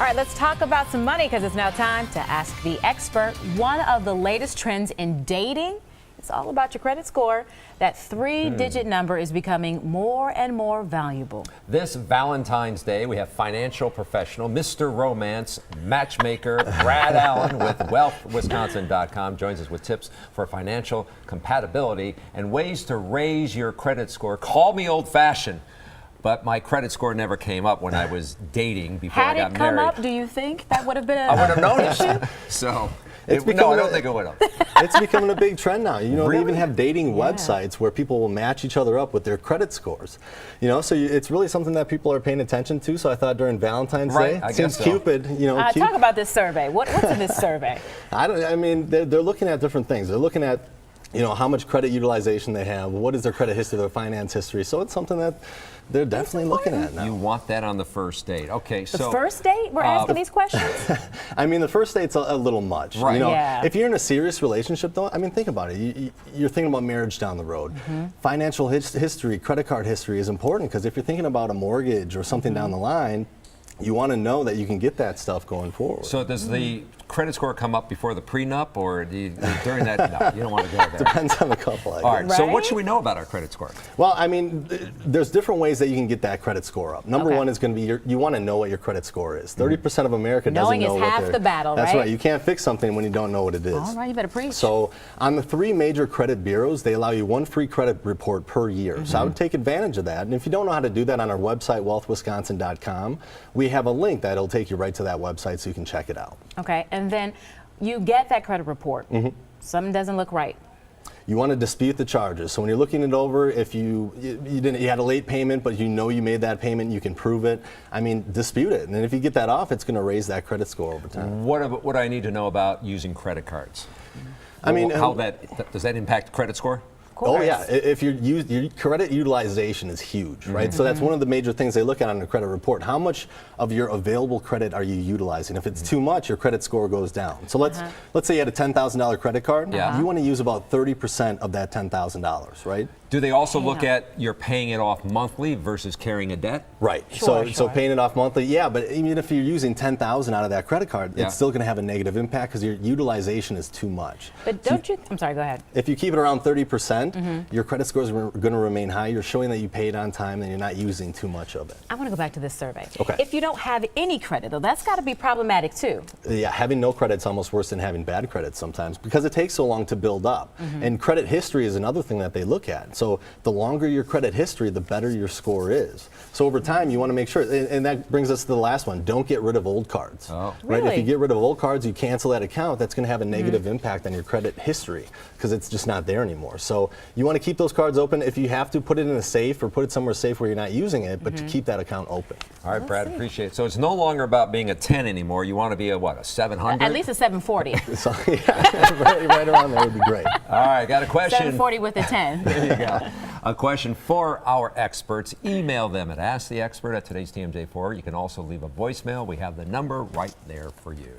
right, let's talk about some money because it's now time to Ask the Expert. One of the latest trends in dating, it's all about your credit score. That three-digit number is becoming more and more valuable. This Valentine's Day, we have financial professional, Mr. Romance, matchmaker, Brad Allen with WealthWisconsin.com joins us with tips for financial compatibility and ways to raise your credit score. Call me old-fashioned, but my credit score never came up when I was dating before I got married. Had it come up, do you think that would have been I would have noticed. issue? No, I don't think it would have. It's becoming a big trend now. You know, They even have dating websites where people will match each other up with their credit scores. You know, so it's really something that people are paying attention to. So I thought during Valentine's Day, since Cupid, talk about this survey. What's in this survey? I mean, they're looking at different things. They're looking at, how much credit utilization they have, what is their credit history, their finance history. So it's something that they're definitely looking at now. You want that on the first date. Okay, so. The first date? We're asking these questions? I mean, the first date's a little much. Right. If you're in a serious relationship, though, I mean, think about it. You're thinking about marriage down the road. Financial history, credit card history is important because if you're thinking about a mortgage or something down the line, you want to know that you can get that stuff going forward. So does the credit score come up before the prenup, or during that? No, you don't want to go there. Depends on the couple, I guess. All right, so what should we know about our credit score? Well, I mean, there's different ways that you can get that credit score up. Number one is going to be you want to know what your credit score is. 30% of America doesn't know what Knowing is half the battle, That's right. You can't fix something when you don't know what it is. All right, you better preach. So on the 3 major credit bureaus, they allow you 1 free credit report per year. So I would take advantage of that. And if you don't know how to do that, on our website, wealthwisconsin.com, we have a link that'll take you right to that website so you can check it out. Okay, and then you get that credit report. Something doesn't look right. You want to dispute the charges. So when you're looking it over, if you had a late payment, but you know you made that payment, you can prove it. I mean, dispute it. And then if you get that off, it's going to raise that credit score over time. What do I need to know about using credit cards? I mean, does that impact credit score? Oh yeah, if your credit utilization is huge, right? So that's one of the major things they look at on a credit report. How much of your available credit are you utilizing? If it's too much, your credit score goes down. So let's say you had a $10,000 credit card. You want to use about 30% of that $10,000, right? Do they also look at you're paying it off monthly versus carrying a debt? Right. So paying it off monthly, yeah, but even if you're using $10,000 out of that credit card, it's still going to have a negative impact because your utilization is too much. But I'm sorry, go ahead. If you keep it around 30%, your credit scores are going to remain high. You're showing that you paid on time and you're not using too much of it. I want to go back to this survey. Okay. If you don't have any credit, though, that's got to be problematic too. Yeah, having no credit's almost worse than having bad credit sometimes because it takes so long to build up. And credit history is another thing that they look at. So the longer your credit history, the better your score is. So over time, you want to make sure, and that brings us to the last one, don't get rid of old cards. Oh. Right? Really? If you get rid of old cards, you cancel that account, that's going to have a negative impact on your credit history because it's just not there anymore. So you want to keep those cards open. If you have to, put it in a safe or put it somewhere safe where you're not using it, but to keep that account open. All right, Brad, appreciate it. So it's no longer about being a 10 anymore. You want to be a 700? At least a 740. So, yeah, right around there would be great. All right, got a question. 740 with a 10. There you go. A question for our experts. Email them at AskTheExpert@todaystmj4. You can also leave a voicemail. We have the number right there for you.